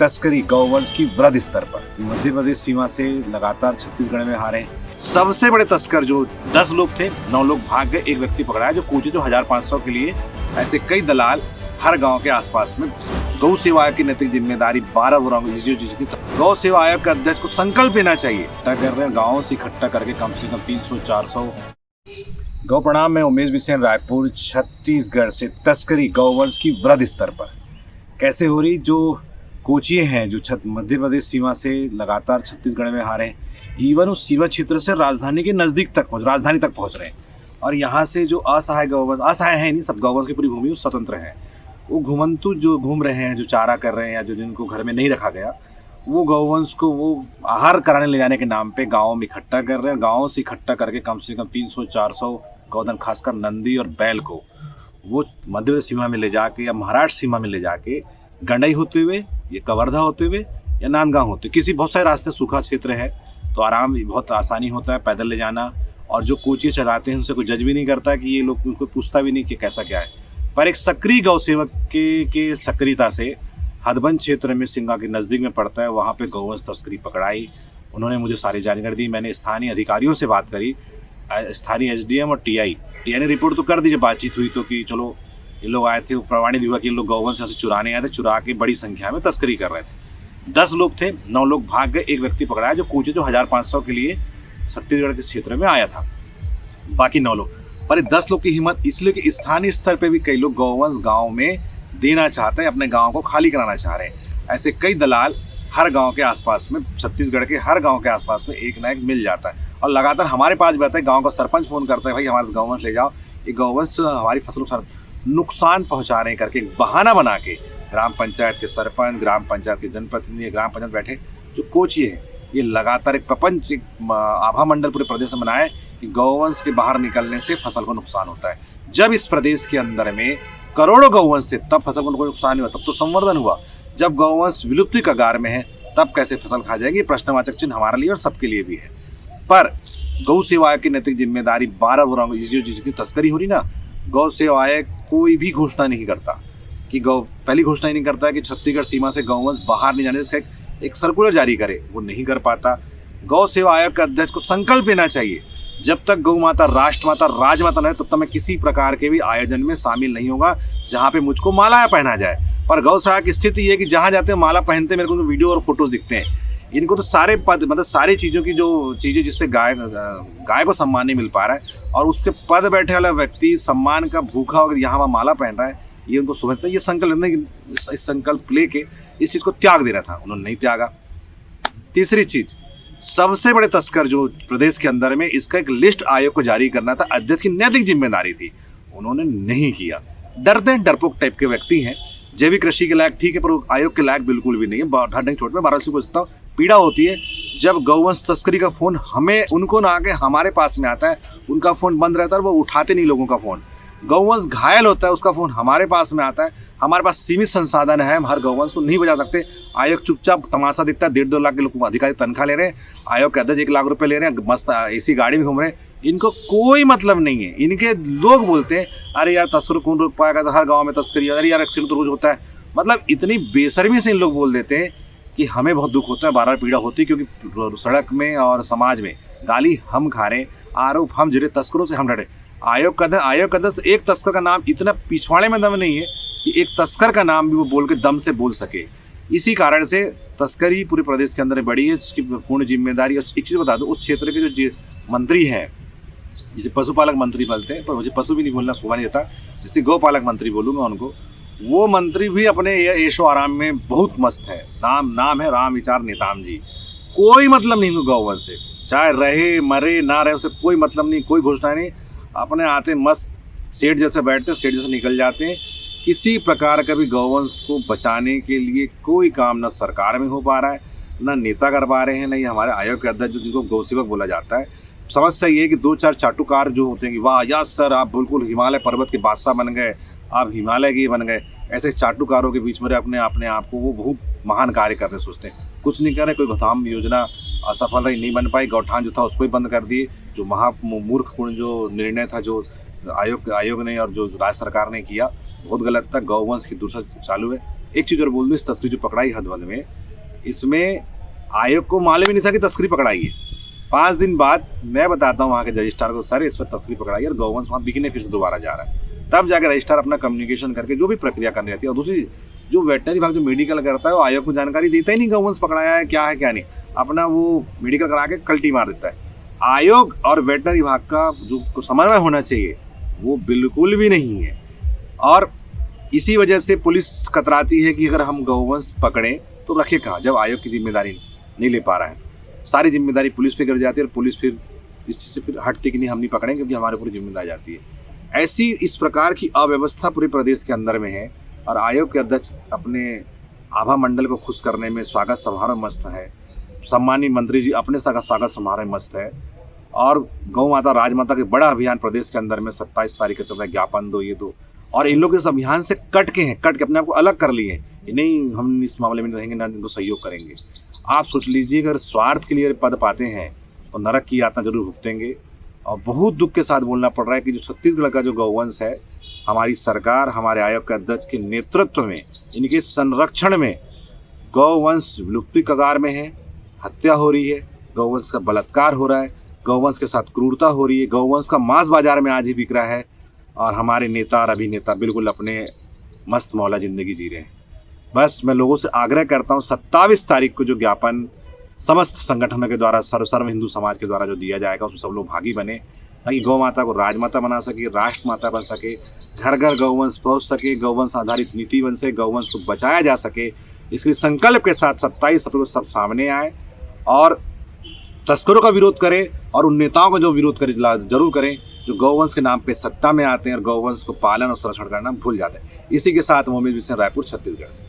तस्करी गौवंश की वृहद स्तर पर। मध्य प्रदेश सीमा से लगातार छत्तीसगढ़ में आ रहे सबसे बड़े तस्कर जो 10 लोग थे, 9 लोग भाग गए, एक व्यक्ति पकड़ा है जो कोचे जो 1500 के लिए। ऐसे कई दलाल हर गांव के आसपास में। गौ सेवा आयोग की नैतिक जिम्मेदारी 12 गौ सेवा आयोग के अध्यक्ष को संकल्प लेना चाहिए। गाँव से इकट्ठा करके कम से कम 300-400। गौ प्रणाम, मैं उमेश बिसेन, रायपुर छत्तीसगढ़ से। तस्करी गौवंश की वृहद स्तर पर कैसे हो रही? जो कोचिए हैं जो मध्य प्रदेश सीमा से लगातार छत्तीसगढ़ में आ रहे हैं, इवन उस सीमा क्षेत्र से राजधानी के नज़दीक तक राजधानी तक पहुंच रहे हैं। और यहाँ से जो असहाय गौवंश, असहाय है नहीं, सब गौवंश की पूरी भूमि स्वतंत्र है, वो घुमंतु जो घूम रहे हैं, जो चारा कर रहे हैं या जो जिनको घर में नहीं रखा गया, वो गौवंश को वो आहार कराने ले जाने के नाम पे गाँव में इकट्ठा कर रहे हैं। गाँव से इकट्ठा करके कम से कम 300-400 गौधन, खासकर नंदी और बैल को वो मध्य प्रदेश सीमा में ले जाके या महाराष्ट्र सीमा में ले जाके गंडई होते हुए, ये कवर्धा होते हुए या नांदगांव होते हुए, किसी बहुत सारे रास्ते, सूखा क्षेत्र है तो आराम बहुत आसानी होता है पैदल ले जाना। और जो कोचिए चलाते हैं उनसे कोई जज भी नहीं करता कि ये लोग, उनको पूछता भी नहीं कि कैसा क्या है। पर एक सक्रिय गौ सेवक के सक्रियता से हदबंद क्षेत्र में सिंगा के नज़दीक में पड़ता है, वहाँ पे गौवंश तस्करी पकड़ाई। उन्होंने मुझे सारी जानकारी दी, मैंने स्थानीय अधिकारियों से बात करी, स्थानीय एसडीएम और टीआई ने रिपोर्ट तो कर दी जब बातचीत हुई तो, कि चलो ये लोग आए थे, प्रमाणित हुआ कि ये लोग गौवंश से चुराने आए थे, चुरा के बड़ी संख्या में तस्करी कर रहे थे। 10 लोग थे, 9 लोग भाग गए, एक व्यक्ति पकड़ा है जो कोचे जो 1500 के लिए छत्तीसगढ़ के क्षेत्र में आया था, बाकी 9 लोग। पर 10 लोग की हिम्मत इसलिए कि स्थानीय स्तर पे भी कई लोग गौवंश गाँव में देना चाहते हैं, अपने गाँव को खाली कराना चाह रहे हैं। ऐसे कई दलाल हर गाँव के आसपास में, छत्तीसगढ़ के हर गाँव के आसपास में एक ना एक मिल जाता है। और लगातार हमारे पास भी आता है, गाँव का सरपंच फ़ोन करता है, भाई हमारे गौवंश ले जाओ, ये गौवंश हमारी फसलों को नुकसान पहुंचा रहे हैं करके बहाना बना के ग्राम पंचायत के सरपंच, ग्राम पंचायत के जनप्रतिनिधि, ग्राम पंचायत बैठे जो कोचिए हैं, ये लगातार एक प्रपंच, एक आभा मंडल पूरे प्रदेश में बनाए कि गौवंश के बाहर निकलने से फसल को नुकसान होता है। जब इस प्रदेश के अंदर में करोड़ों गौवंश थे तब फसल को कोई नुकसान नहीं हुआ, तब तो संवर्धन हुआ। जब गौवंश विलुप्ति कगार में है तब कैसे फसल खा जाएगी? प्रश्नवाचक चिन्ह हमारे लिए और सबके लिए भी है। पर गौ सेवा आयोग की नैतिक जिम्मेदारी 12 जितनी तस्करी हो रही ना, गौ सेवा आयोग कोई भी घोषणा नहीं करता कि पहली घोषणा ही नहीं करता है कि छत्तीसगढ़ सीमा से गौवंश बाहर नहीं जाने, इसका एक सर्कुलर जारी करे, वो नहीं कर पाता। गौ सेवा आयोग के अध्यक्ष को संकल्प लेना चाहिए, जब तक गौ माता राष्ट्रमाता राजमाता नहीं, तब तक मैं किसी प्रकार के भी आयोजन में शामिल नहीं होगा जहाँ पे मुझको माला पहना जाए। पर गौ सेवा की स्थिति ये है कि जहाँ जाते हैं माला पहनते, मेरे को वीडियो और फोटोज दिखते हैं। इनको तो सारे पद, मतलब सारी चीज़ों की जो चीज़ें जिससे गाय को सम्मान नहीं मिल पा रहा है, और उसके पद बैठे वाला व्यक्ति सम्मान का भूखा होकर यहाँ माला पहन रहा है, ये उनको समझता है। ये संकल्प लेने, इस संकल्प लेके इस चीज़ को त्याग देना था, उन्होंने नहीं त्यागा। तीसरी चीज़, सबसे बड़े तस्कर जो प्रदेश के अंदर में, इसका एक लिस्ट आयोग को जारी करना था, अध्यक्ष की नैतिक जिम्मेदारी थी, उन्होंने नहीं किया। डरते हैं, डरपोक टाइप के व्यक्ति हैं। जैविक कृषि के लायक ठीक है, पर आयोग के लायक बिल्कुल भी नहीं है। ढंग छोट में 12 को पूछता हूँ, पीड़ा होती है जब गौवंश तस्करी का फ़ोन हमें, उनको ना आके हमारे पास में आता है, उनका फ़ोन बंद रहता है, वो उठाते नहीं लोगों का फ़ोन। गौवंश घायल होता है, उसका फ़ोन हमारे पास में आता है। हमारे पास सीमित संसाधन है, हम हर गौवंश को नहीं बचा सकते। आयोग चुपचाप तमाशा दिखता है, 1.5-2 लाख के लोग अधिकारी तनख्वाह ले रहे हैं, आयोग के अध्यक्ष 1 लाख रुपये ले रहे हैं, मस्त एसी गाड़ी में घूम रहे हैं, इनको कोई मतलब नहीं है। इनके लोग बोलते हैं, अरे यार तस्कर कौन रोक पाएगा, तो हर गाँव में तस्करी, अरे यार एक्सीडेंट तो रोज होता है। मतलब इतनी बेशर्मी से इन लोग बोल देते हैं कि हमें बहुत दुख होता है, बार पीड़ा होती है, क्योंकि सड़क में और समाज में गाली हम खा रहे, आरोप हम जुड़े, तस्करों से हम डरे। आयोग का अध्यक्ष, एक तस्कर का नाम, इतना पिछवाड़े में दम नहीं है कि एक तस्कर का नाम भी वो बोल के दम से बोल सके। इसी कारण से तस्करी पूरे प्रदेश के अंदर बढ़ी है, इसकी पूर्ण जिम्मेदारी। और एक चीज़ बता दो, उस क्षेत्र के जो मंत्री हैं, जिसे पशुपालक मंत्री बोलते हैं, पर मुझे पशु भी नहीं बोलना शोभा नहीं देता, इसलिए गौपालक मंत्री बोलूँगा उनको, वो मंत्री भी अपने ऐशो आराम में बहुत मस्त है। नाम है राम विचार नेताम जी। कोई मतलब नहीं गौवंश से, चाहे रहे मरे ना रहे, उसे कोई मतलब नहीं, कोई घोषणा नहीं। अपने आते मस्त सेठ जैसे बैठते, सेठ जैसे निकल जाते हैं। किसी प्रकार का भी गौवंश को बचाने के लिए कोई काम न सरकार में हो पा रहा है, न नेता कर पा रहे हैं, न ही हमारे आयोग के अध्यक्ष जिनको गौ सेवक बोला जाता है। समस्या ये है कि 2-4 चाटुकार जो होते हैं कि वाह यस सर, आप बिल्कुल हिमालय पर्वत के बादशाह बन गए, आप हिमालय के बन गए, ऐसे चाटुकारों के बीच में अपने आप को वो बहुत महान कार्य करने सोचते हैं, कुछ नहीं कर रहे। कोई गौठान योजना असफल रही, नहीं बन पाई, गौठान जो था उसको ही बंद कर दिए, जो मूर्खपूर्ण जो निर्णय था जो आयोग ने और जो राज्य सरकार ने किया, बहुत गलत था। गौवंश की दूसरा चालू है। एक चीज़ और बोल दूँ, इस तस्करी जो पकड़ाई हदवद में, इसमें आयोग को मालूम ही नहीं था कि तस्करी पकड़ाई है। 5 दिन बाद मैं बताता हूँ वहाँ के रजिस्ट्रार को, सर इस पर तस्करी पकड़ाई है और गौवंश वहाँ बिकने फिर से दोबारा जा रहा है। तब जाकर रजिस्ट्रार अपना कम्युनिकेशन करके जो भी प्रक्रिया करनी रहती है। और दूसरी, जो वेटनरी विभाग जो मेडिकल करता है वो आयोग को जानकारी देता ही नहीं गौवंश पकड़ाया है क्या नहीं, अपना वो मेडिकल करा के कल्टी मार देता है। आयोग और वेटनरी विभाग का जो समन्वय होना चाहिए वो बिल्कुल भी नहीं है। और इसी वजह से पुलिस कतराती है कि अगर हम गौवंश पकड़ें तो रखे कहाँ, जब आयोग की जिम्मेदारी नहीं ले पा रहा है। सारी जिम्मेदारी पुलिस पे गिर जाती है और पुलिस फिर इस चीज़ से फिर हटती कि नहीं हम नहीं पकड़ेंगे क्योंकि हमारे पूरी जिम्मेदारी जाती है। ऐसी इस प्रकार की अव्यवस्था पूरे प्रदेश के अंदर में है और आयोग के अध्यक्ष अपने आभा मंडल को खुश करने में स्वागत समारोह में मस्त है। सम्मानीय मंत्री जी अपने स्वागत समारोह में मस्त है। और गौ माता राजमाता के बड़ा अभियान प्रदेश के अंदर में 27 तारीख को चल रहा है, ज्ञापन दो ये दो, और इन लोग इस अभियान से कट के अपने आप को अलग कर लिए हैं। नहीं हम इस मामले में रहेंगे ना इनको सहयोग करेंगे। आप सोच लीजिए, अगर स्वार्थ के लिए पद पाते हैं तो नरक की यातना जरूर भुगतेंगे। और बहुत दुख के साथ बोलना पड़ रहा है कि जो छत्तीसगढ़ का जो गौवंश है, हमारी सरकार हमारे आयोग के अध्यक्ष के नेतृत्व में इनके संरक्षण में गौवंश विलुप्ति कगार में है। हत्या हो रही है, गौवंश का बलात्कार हो रहा है, गौवंश के साथ क्रूरता हो रही है, गौवंश का मांस बाजार में आज ही बिक रहा है और हमारे नेता और अभिनेता बिल्कुल अपने मस्त मौला ज़िंदगी जी रहे हैं। बस मैं लोगों से आग्रह करता हूँ 27 तारीख को जो ज्ञापन समस्त संगठनों के द्वारा सर्व हिंदू समाज के द्वारा जो दिया जाएगा उसमें सब लोग भागी बने ताकि गौ माता को राजमाता बना सके, राष्ट्र माता बन सके, घर घर गौवंश पहुँच सके, गौवंश आधारित नीति बन सके, गौवंश को बचाया जा सके। इसलिए संकल्प के साथ 27 अप्रैल को सब सामने आए और तस्करों का विरोध करें और उन नेताओं का जो विरोध करें जरूर करें जो गौवंश के नाम पे सत्ता में आते हैं और गौवंश को पालन और संरक्षण करना भूल जाते हैं। इसी के साथ मोमिन विषय, रायपुर, छत्तीसगढ़ से।